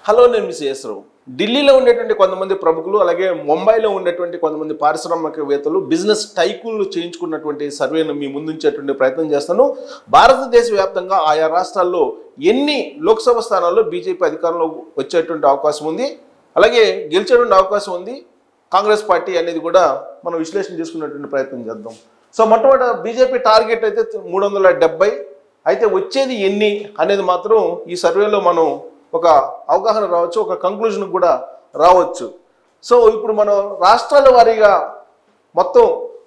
Hello, నేను miss చేస్తాను. ఢిల్లీలో ఉండేటువంటి కొంతమంది ప్రముఖులు, అలాగే ముంబైలో ఉండేటువంటి కొంతమంది పారిశ్రామికవేత్తలు, బిజినెస్ టైకూన్లు చేయించుకున్నటువంటి సర్వేను మీ ముందుంచేటువంటి ప్రయత్నం చేస్తాను. భారతదేశ వ్యాప్తంగా ఆయా రాష్ట్రాల్లో ఎన్ని లోక్సభ స్థానాల్లో బీజేపీ అధికారంలో వచ్చేటువంటి అవకాశం ఉంది, అలాగే గెలిచేటువంటి అవకాశం ఉంది కాంగ్రెస్ పార్టీ అనేది కూడా మనం విశ్లేషణ చేసుకునేటువంటి ప్రయత్నం చేద్దాం. సో మొట్టమొదట బీజేపీ టార్గెట్ అయితే 370, అయితే వచ్చేది ఎన్ని అనేది మాత్రం ఈ సర్వేలో మనం ఒక అవగాహన రావచ్చు, ఒక కంక్లూజన్ కూడా రావచ్చు. సో ఇప్పుడు మనం రాష్ట్రాల వారీగా మొత్తం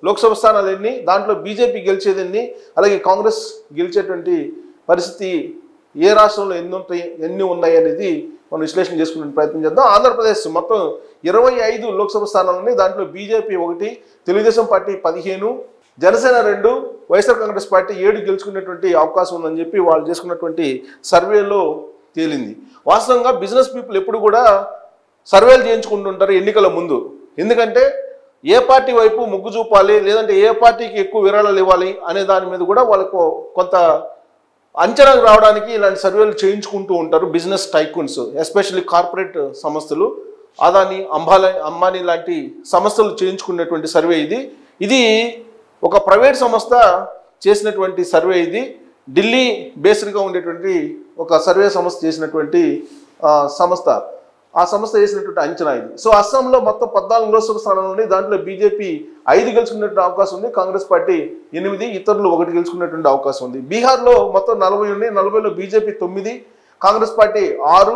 లోక్సభ స్థానాలు ఎన్ని, దాంట్లో బీజేపీ గెలిచేది ఎన్ని, అలాగే కాంగ్రెస్ గెలిచేటువంటి పరిస్థితి ఏ రాష్ట్రంలో ఎన్ని ఉన్నాయి అనేది మనం విశ్లేషణ చేసుకునే ప్రయత్నం చేద్దాం. ఆంధ్రప్రదేశ్ మొత్తం 25 లోక్సభ స్థానాలు ఉన్నాయి. దాంట్లో BJP 1, Telugu Desam party 15, Janasena 2, YSR Congress party 7 గెలుచుకునేటువంటి అవకాశం ఉందని చెప్పి వాళ్ళు చేసుకున్నటువంటి సర్వేలో తేలింది. వాస్తవంగా బిజినెస్ పీపుల్ ఎప్పుడు కూడా సర్వేలు చేయించుకుంటుంటారు ఎన్నికల ముందు. ఎందుకంటే ఏ పార్టీ వైపు మొగ్గు చూపాలి, లేదంటే ఏ పార్టీకి ఎక్కువ విరాళాలు ఇవ్వాలి అనే దాని మీద కూడా వాళ్ళకు కొంత అంచనాకు రావడానికి ఇలాంటి సర్వేలు చేయించుకుంటూ ఉంటారు బిజినెస్ టైకూన్స్, ఎస్పెషల్లీ కార్పొరేట్ సంస్థలు, అదాని, అంబానీ లాంటి సంస్థలు చేయించుకునేటువంటి సర్వే ఇది ఒక ప్రైవేట్ సంస్థ చేసినటువంటి సర్వే. ఢిల్లీ బేస్డ్గా ఉండేటువంటి ఒక సర్వే సంస్థ చేసినటువంటి సంస్థ, ఆ సంస్థ చేసినటువంటి అంచనా ఇది. సో అస్సాంలో మొత్తం 14 లోక్సభ స్థానాలు ఉన్నాయి. దాంట్లో బీజేపీ 5 గెలుచుకునేటువంటి అవకాశం ఉంది, కాంగ్రెస్ పార్టీ 8, ఇతరులు 1 గెలుచుకునేటువంటి అవకాశం ఉంది. బీహార్లో మొత్తం 40 ఉన్నాయి. 40లో BJP 9, Congress party 6,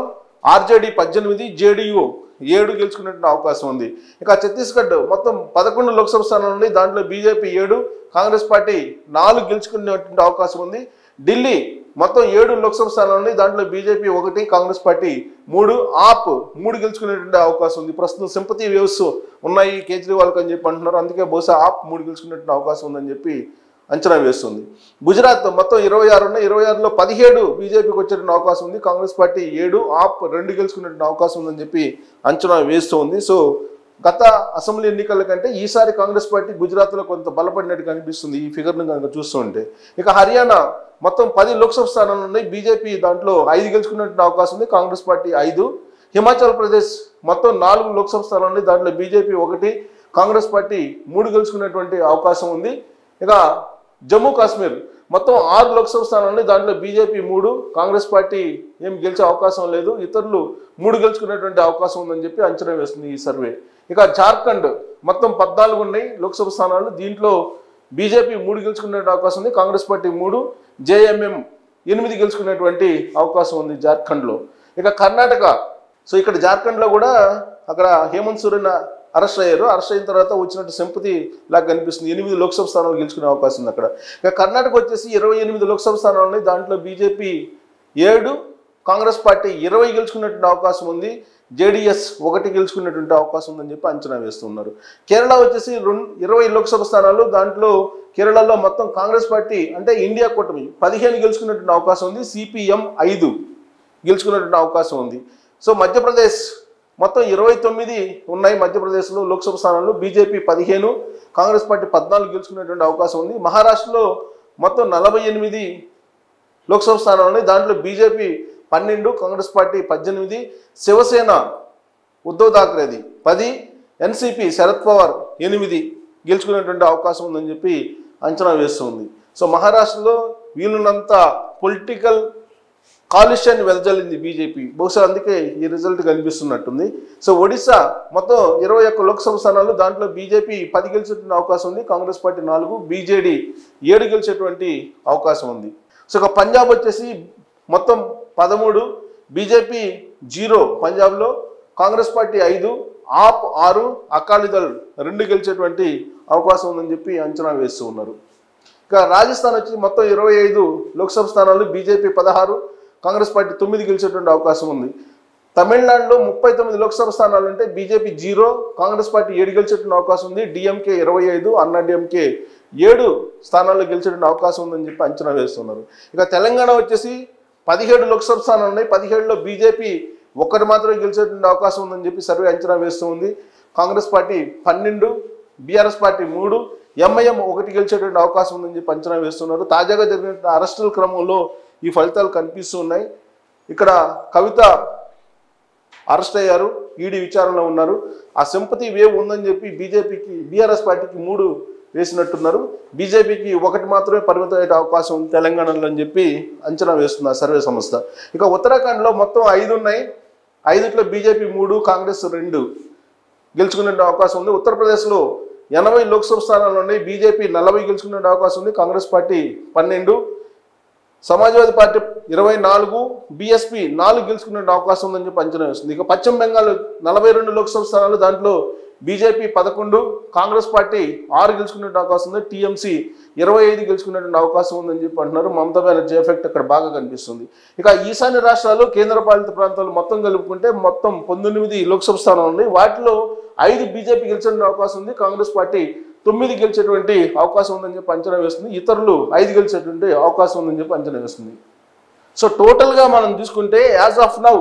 RJD 18, JDU 7 గెలుచుకునేటువంటి అవకాశం ఉంది. ఇక ఛత్తీస్గఢ్ మొత్తం 11 లోక్సభ స్థానాలు ఉన్నాయి. దాంట్లో బీజేపీ 7, కాంగ్రెస్ పార్టీ 4 గెలుచుకునేటువంటి అవకాశం ఉంది. ఢిల్లీ మొత్తం 7 లోక్సభ స్థానాలు ఉన్నాయి. దాంట్లో బీజేపీ 1, కాంగ్రెస్ పార్టీ 3, ఆప్ 3 గెలుచుకునేటువంటి అవకాశం ఉంది. ప్రస్తుతం సింపతి వేవ్స్ ఉన్నాయి కేజ్రీవాల్కి అని చెప్పి అంటున్నారు. అందుకే బహుశా ఆప్ 3 గెలుచుకునేటువంటి అవకాశం ఉందని చెప్పి అంచనా వేస్తుంది. గుజరాత్ మొత్తం 26 ఉన్నాయి. 26లో 17 బీజేపీకి వచ్చేటువంటి అవకాశం ఉంది, కాంగ్రెస్ పార్టీ 7, ఆప్ 2 గెలుచుకునేటువంటి అవకాశం ఉందని చెప్పి అంచనా వేస్తూ ఉంది. సో గత అసెంబ్లీ ఎన్నికల కంటే ఈసారి కాంగ్రెస్ పార్టీ గుజరాత్లో కొంత బలపడినట్టు కనిపిస్తుంది ఈ ఫిగర్ను కనుక చూస్తూ ఉంటే. ఇక హర్యానా మొత్తం 10 లోక్సభ స్థానాలు ఉన్నాయి. బీజేపీ దాంట్లో 5 గెలుచుకునేటువంటి అవకాశం ఉంది, కాంగ్రెస్ పార్టీ 5. హిమాచల్ ప్రదేశ్ మొత్తం 4 లోక్సభ స్థానాలు ఉన్నాయి. దాంట్లో బీజేపీ 1, కాంగ్రెస్ పార్టీ 3 గెలుచుకునేటువంటి అవకాశం ఉంది. ఇక జమ్మూ కాశ్మీర్ మొత్తం 6 లోక్సభ స్థానాలు ఉన్నాయి. దాంట్లో బీజేపీ 3, కాంగ్రెస్ పార్టీ ఏం గెలిచే అవకాశం లేదు, ఇతరులు 3 గెలుచుకునేటువంటి అవకాశం ఉందని చెప్పి అంచనా వేస్తుంది ఈ సర్వే. ఇక జార్ఖండ్ మొత్తం 14 ఉన్నాయి లోక్సభ స్థానాలు. దీంట్లో బీజేపీ 3 గెలుచుకునే అవకాశం ఉంది, కాంగ్రెస్ పార్టీ 3, జేఎంఎం 8 గెలుచుకునేటువంటి అవకాశం ఉంది జార్ఖండ్లో. ఇక కర్ణాటక, సో ఇక్కడ జార్ఖండ్లో కూడా అక్కడ హేమంత్ సోరెన్ అరెస్ట్ అయ్యారు. అరెస్ట్ అయిన తర్వాత వచ్చినట్టు సింపతి లాగా కనిపిస్తుంది. 8 లోక్సభ స్థానాలు గెలుచుకునే అవకాశం ఉంది అక్కడ. ఇక కర్ణాటక వచ్చేసి 28 లోక్సభ స్థానాలు ఉన్నాయి. దాంట్లో బీజేపీ 7, కాంగ్రెస్ పార్టీ 20 గెలుచుకునేటువంటి అవకాశం ఉంది, జేడీఎస్ 1 గెలుచుకునేటువంటి అవకాశం ఉందని చెప్పి అంచనా వేస్తున్నారు. కేరళ వచ్చేసి 20 లోక్సభ స్థానాలు. దాంట్లో కేరళలో మొత్తం కాంగ్రెస్ పార్టీ అంటే ఇండియా కూటమి 15 గెలుచుకునేటువంటి అవకాశం ఉంది, సిపిఎం 5 గెలుచుకునేటువంటి అవకాశం ఉంది. సో మధ్యప్రదేశ్ మొత్తం 29 ఉన్నాయి మధ్యప్రదేశ్లో లోక్సభ స్థానాలు. బీజేపీ 15, కాంగ్రెస్ పార్టీ 14 గెలుచుకునేటువంటి అవకాశం ఉంది. మహారాష్ట్రలో మొత్తం 48 లోక్సభ స్థానాలు ఉన్నాయి. దాంట్లో బీజేపీ 12, కాంగ్రెస్ పార్టీ 18, శివసేన ఉద్ధవ్ థాక్రేది 10, ఎన్సీపీ శరద్ పవార్ 8 గెలుచుకునేటువంటి అవకాశం ఉందని చెప్పి అంచనా వేస్తుంది. సో మహారాష్ట్రలో వీలున్నంత పొలిటికల్ కాలుష్యాన్ని వెదజల్లింది బీజేపీ, బహుశా అందుకే ఈ రిజల్ట్ కనిపిస్తున్నట్టుంది. సో ఒడిశా మొత్తం 21 లోక్సభ స్థానాలు. దాంట్లో బీజేపీ 10 గెలిచేటువంటి అవకాశం ఉంది, కాంగ్రెస్ పార్టీ 4, బీజేడీ 7 గెలిచేటువంటి అవకాశం ఉంది. సో ఇక పంజాబ్ వచ్చేసి మొత్తం 13, బీజేపీ 0 పంజాబ్లో, కాంగ్రెస్ పార్టీ 5, ఆప్ 6, అకాలీదళ్ 2 గెలిచేటువంటి అవకాశం ఉందని చెప్పి అంచనా వేస్తూ ఉన్నారు. ఇక రాజస్థాన్ వచ్చి మొత్తం 25 లోక్సభ స్థానాలు. బీజేపీ 16, కాంగ్రెస్ పార్టీ 9 గెలిచేటువంటి అవకాశం ఉంది. తమిళనాడులో 39 లోక్సభ స్థానాలు ఉంటే బీజేపీ 0, కాంగ్రెస్ పార్టీ 7 గెలిచేటువంటి అవకాశం ఉంది, డిఎంకే 25, అన్నా డిఎంకే 7 స్థానాల్లో గెలిచేటువంటి అవకాశం ఉందని చెప్పి అంచనా వేస్తున్నారు. ఇక తెలంగాణ వచ్చేసి 17 లోక్సభ స్థానాలు ఉన్నాయి. 17లో బీజేపీ 1 మాత్రమే గెలిచేటువంటి అవకాశం ఉందని చెప్పి సర్వే అంచనా వేస్తూ ఉంది. Congress party 12, BRS party 3, MIM 1 గెలిచేటువంటి అవకాశం ఉందని చెప్పి అంచనా వేస్తున్నారు. తాజాగా జరిగిన అరెస్టుల క్రమంలో ఈ ఫలితాలు కనిపిస్తూ ఉన్నాయి. ఇక్కడ కవిత అరెస్ట్ అయ్యారు, ఈడీ విచారణలో ఉన్నారు. ఆ సింపతి వేవ్ ఉందని చెప్పి బీఆర్ఎస్ పార్టీకి 3 వేసినట్టున్నారు. బీజేపీకి 1 మాత్రమే పరిమితం అయ్యే అవకాశం ఉంది తెలంగాణలో అని చెప్పి అంచనా వేస్తుంది ఆ సర్వే సంస్థ. ఇక ఉత్తరాఖండ్లో మొత్తం 5 ఉన్నాయి. 5లో బీజేపీ 3, కాంగ్రెస్ 2 గెలుచుకునే అవకాశం ఉంది. ఉత్తరప్రదేశ్లో 80 లోక్సభ స్థానాలు ఉన్నాయి. బీజేపీ 40 గెలుచుకునే అవకాశం ఉంది, Congress party 12, Samajwadi party 24, BSP 4 గెలుచుకునే అవకాశం ఉందని చెప్పి అంచనా వేస్తుంది. ఇక పశ్చిమ బెంగాల్ 42 లోక్సభ స్థానాలు, దాంట్లో బీజేపీ 11, కాంగ్రెస్ పార్టీ 6 గెలుచుకునే అవకాశం ఉంది, టీఎంసీ 25 గెలుచుకునే అవకాశం ఉందని చెప్పి అంటున్నారు. మమతా బెనర్జీ ఎఫెక్ట్ అక్కడ బాగా కనిపిస్తుంది. ఇక ఈశాన్య రాష్ట్రాలు, కేంద్రపాలిత ప్రాంతాలు మొత్తం కలుపుకుంటే మొత్తం 19 లోక్సభ స్థానాలు ఉన్నాయి. వాటిలో 5 బీజేపీ గెలిచే అవకాశం ఉంది, కాంగ్రెస్ పార్టీ 9 గెలిచేటువంటి అవకాశం ఉందని చెప్పి అంచనా వేస్తుంది, ఇతరులు 5 గెలిచేటువంటి అవకాశం ఉందని చెప్పి అంచనా వేస్తుంది. సో టోటల్గా మనం తీసుకుంటే యాజ్ ఆఫ్ నౌ,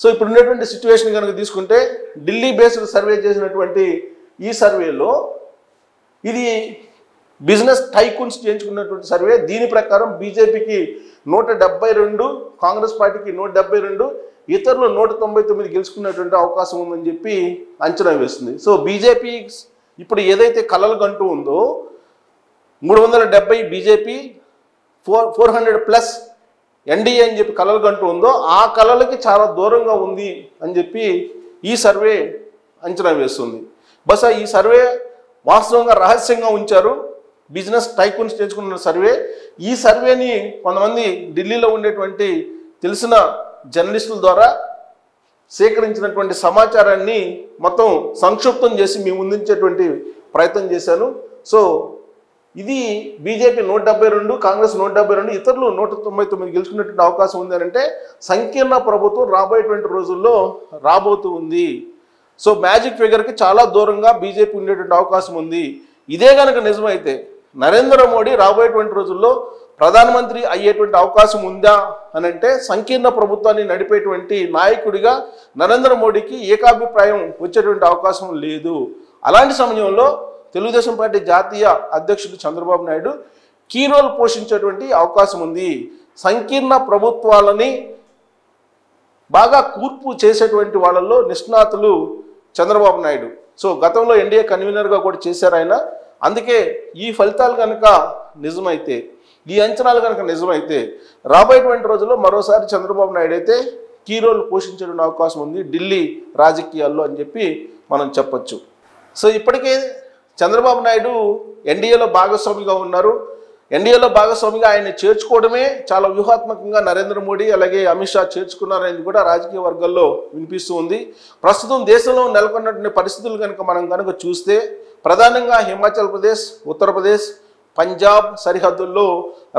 సో ఇప్పుడు ఉన్నటువంటి సిచ్యువేషన్ కనుక తీసుకుంటే ఢిల్లీ బేస్డ్ సర్వే చేసినటువంటి ఈ సర్వేలో ఇది బిజినెస్ టైకూన్స్ చేయించుకున్నటువంటి సర్వే. దీని ప్రకారం బీజేపీకి 172, కాంగ్రెస్ పార్టీకి 172, ఇతరులు 199 గెలుచుకున్నటువంటి అవకాశం ఉందని చెప్పి అంచనా వేస్తుంది. సో బీజేపీ ఇప్పుడు ఏదైతే కలలు కంటూ ఉందో 370 బీజేపీ, 400+ ఎన్డీఏ అని చెప్పి కలలు కంటూ ఉందో ఆ కలలకి చాలా దూరంగా ఉంది అని చెప్పి ఈ సర్వే అంచనా వేస్తుంది. బహుశా ఈ సర్వే వాస్తవంగా రహస్యంగా ఉంచారు, బిజినెస్ టైకూన్స్ చేయించుకున్న సర్వే. ఈ సర్వేని కొంతమంది ఢిల్లీలో ఉండేటువంటి తెలిసిన జర్నలిస్టుల ద్వారా సేకరించినటువంటి సమాచారాన్ని మొత్తం సంక్షిప్తం చేసి మీ ముందుంచేటువంటి ప్రయత్నం చేశాను. సో ఇది బీజేపీ 172, కాంగ్రెస్ 172, ఇతరులు 199 గెలుచుకునేటువంటి అవకాశం ఉంది అని అంటే సంకీర్ణ ప్రభుత్వం రాబోయేటువంటి రోజుల్లో రాబోతూ ఉంది. సో మ్యాజిక్ ఫిగర్కి చాలా దూరంగా బీజేపీ ఉండేటువంటి అవకాశం ఉంది. ఇదే కనుక నిజమైతే నరేంద్ర మోడీ రాబోయేటువంటి రోజుల్లో ప్రధానమంత్రి అయ్యేటువంటి అవకాశం ఉందా అని అంటే సంకీర్ణ ప్రభుత్వాన్ని నడిపేటువంటి నాయకుడిగా నరేంద్ర మోడీకి ఏకాభిప్రాయం వచ్చేటువంటి అవకాశం లేదు. అలాంటి సమయంలో తెలుగుదేశం పార్టీ జాతీయ అధ్యక్షుడు చంద్రబాబు నాయుడు కీ రోల్ పోషించేటువంటి అవకాశం ఉంది. సంకీర్ణ ప్రభుత్వాలని బాగా కూర్పు చేసేటువంటి వాళ్ళల్లో నిష్ణాతులు చంద్రబాబు నాయుడు. సో గతంలో ఎన్డీఏ కన్వీనర్గా కూడా చేశారు ఆయన. అందుకే ఈ ఫలితాలు కనుక నిజమైతే, ఈ అంచనాలు కనుక నిజమైతే రాబోయేటువంటి రోజుల్లో మరోసారి చంద్రబాబు నాయుడు అయితే కీ రోల్ పోషించేటువంటి అవకాశం ఉంది ఢిల్లీ రాజకీయాల్లో అని చెప్పి మనం చెప్పొచ్చు. సో ఇప్పటికే చంద్రబాబు నాయుడు ఎన్డీఏలో భాగస్వామిగా ఉన్నారు. ఎన్డీఏలో భాగస్వామిగా ఆయన చేర్చుకోవడమే చాలా వ్యూహాత్మకంగా నరేంద్ర మోడీ అలాగే అమిత్ షా చేర్చుకున్నారనేది కూడా రాజకీయ వర్గాల్లో వినిపిస్తూ ఉంది. ప్రస్తుతం దేశంలో నెలకొన్నటువంటి పరిస్థితులు కనుక చూస్తే ప్రధానంగా హిమాచల్ ప్రదేశ్, ఉత్తరప్రదేశ్, పంజాబ్ సరిహద్దుల్లో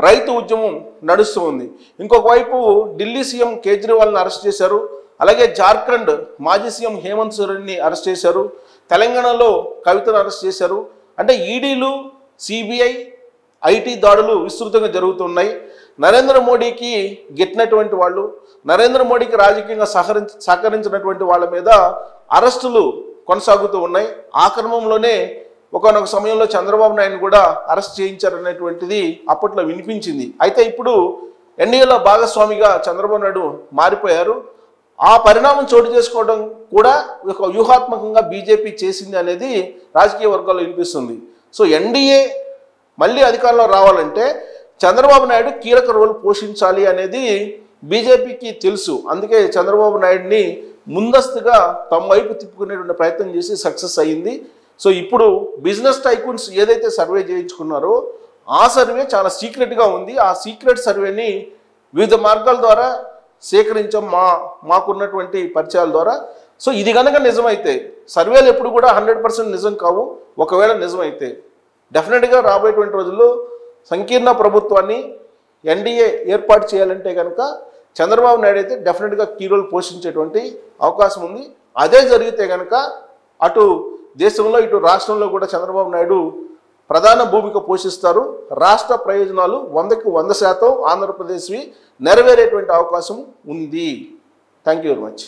రైతు ఉద్యమం నడుస్తూ ఉంది. ఇంకొక వైపు ఢిల్లీ సీఎం కేజ్రీవాల్ని అరెస్ట్ చేశారు. అలాగే జార్ఖండ్ మాజీ సీఎం హేమంత్ సోరెన్ని అరెస్ట్ చేశారు. తెలంగాణలో కవితను అరెస్ట్ చేశారు. అంటే ఈడీలు, సిబిఐ, ఐటీ దాడులు విస్తృతంగా జరుగుతున్నాయి. నరేంద్ర మోడీకి గెట్టినటువంటి వాళ్ళు, నరేంద్ర మోడీకి రాజకీయంగా సహకరించినటువంటి వాళ్ళ మీద అరెస్టులు కొనసాగుతూ ఉన్నాయి. ఆ క్రమంలోనే ఒకనొక సమయంలో చంద్రబాబు నాయుడు కూడా అరెస్ట్ చేయించారనేటువంటిది అప్పట్లో వినిపించింది. అయితే ఇప్పుడు ఎన్డీఏలో భాగస్వామిగా చంద్రబాబు నాయుడు మారిపోయారు. ఆ పరిణామం చోటు చేసుకోవడం కూడా ఒక వ్యూహాత్మకంగా బీజేపీ చేసింది అనేది రాజకీయ వర్గాల్లో వినిపిస్తుంది. సో ఎన్డీఏ మళ్ళీ అధికారంలో రావాలంటే చంద్రబాబు నాయుడు కీలక రోల్ పోషించాలి అనేది బీజేపీకి తెలుసు. అందుకే చంద్రబాబు నాయుడిని ముందస్తుగా తమ వైపు తిప్పుకునేటువంటి ప్రయత్నం చేసి సక్సెస్ అయ్యింది. సో ఇప్పుడు బిజినెస్ టైకూన్స్ ఏదైతే సర్వే చేయించుకున్నారో ఆ సర్వే చాలా సీక్రెట్గా ఉంది. ఆ సీక్రెట్ సర్వేని వివిధ మార్గాల ద్వారా సేకరించాం మాకున్నటువంటి పరిచయాల ద్వారా. సో ఇది కనుక నిజమైతే, సర్వేలు ఎప్పుడు కూడా 100% నిజం కావు, ఒకవేళ నిజమైతే డెఫినెట్గా రాబోయేటువంటి రోజుల్లో సంకీర్ణ ప్రభుత్వాన్ని ఎన్డీఏ ఏర్పాటు చేయాలంటే కనుక చంద్రబాబు నాయుడు అయితే డెఫినెట్గా కీ రోల్ పోషించేటువంటి అవకాశం ఉంది. అదే జరిగితే కనుక అటు దేశంలో ఇటు రాష్ట్రంలో కూడా చంద్రబాబు నాయుడు ప్రధాన భూమిక పోషిస్తారు. రాష్ట్ర ప్రయోజనాలు 100కి 100% ఆంధ్రప్రదేశ్వి నెరవేరేటువంటి అవకాశం ఉంది. Thank you very much.